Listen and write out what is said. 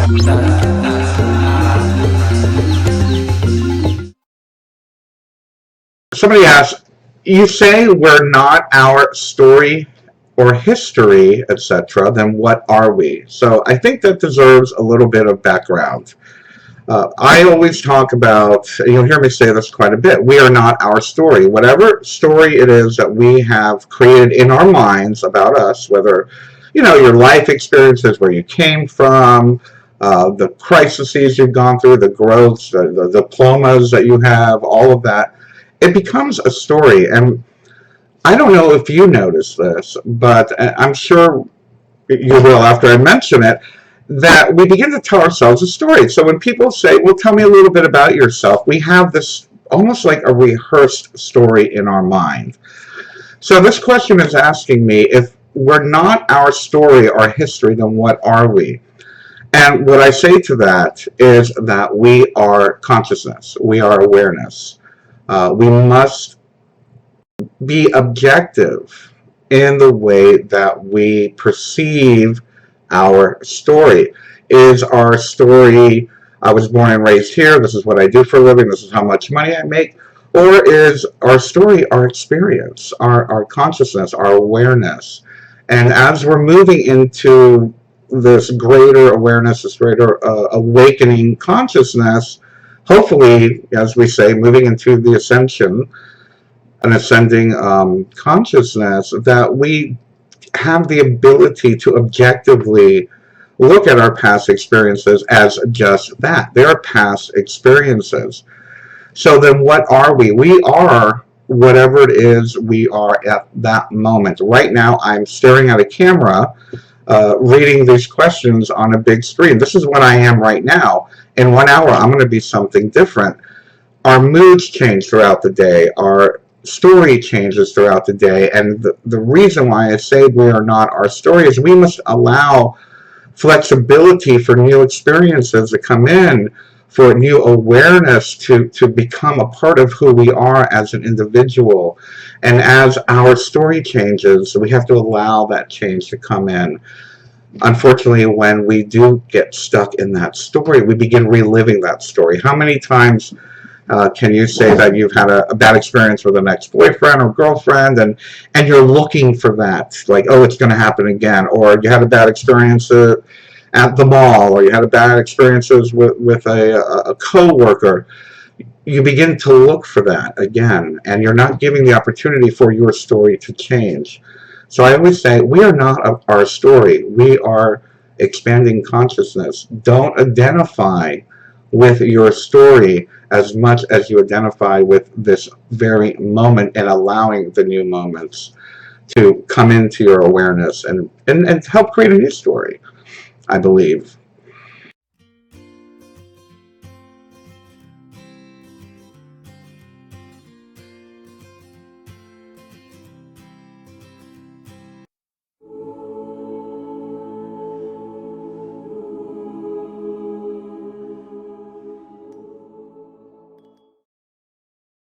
Somebody asked, you say we're not our story or history, etc., then what are we? So I think that deserves a little bit of background. I always talk about, you'll hear me say this quite a bit, we are not our story. Whatever story it is that we have created in our minds about us, whether, your life experiences, where you came from, the crises you've gone through, the growths, the diplomas that you have, all of that, it becomes a story. And I don't know if you notice this, but I'm sure you will after I mention it, that we begin to tell ourselves a story. So when people say, well, tell me a little bit about yourself, we have this almost like a rehearsed story in our mind. So this question is asking me, if we're not our story, our history, then what are we? And what I say to that is that we are consciousness, we are awareness. We must be objective in the way that we perceive our story. Is our story, I was born and raised here, this is what I do for a living, this is how much money I make? Or is our story our experience, our consciousness, our awareness? And as we're moving into this greater awareness, this greater awakening consciousness, hopefully, as we say, moving into the ascension, an ascending consciousness, that we have the ability to objectively look at our past experiences as just that. They are past experiences. So then what are we? We are whatever it is we are at that moment. Right now, I'm staring at a camera, reading these questions on a big screen. This is what I am right now. In 1 hour, I'm going to be something different. Our moods change throughout the day. Our story changes throughout the day. And the reason why I say we are not our story is we must allow flexibility for new experiences to come in, for new awareness to become a part of who we are as an individual. And as our story changes, we have to allow that change to come in. Unfortunately, when we do get stuck in that story, we begin reliving that story. How many times can you say that you've had a bad experience with an ex-boyfriend or girlfriend, and you're looking for that, like, oh, it's going to happen again? Or you had a bad experience at the mall, or you had a bad experiences with a co-worker. You begin to look for that again, and you're not giving the opportunity for your story to change. So I always say, we are not our story. We are expanding consciousness. Don't identify with your story as much as you identify with this very moment, and allowing the new moments to come into your awareness and help create a new story, I believe.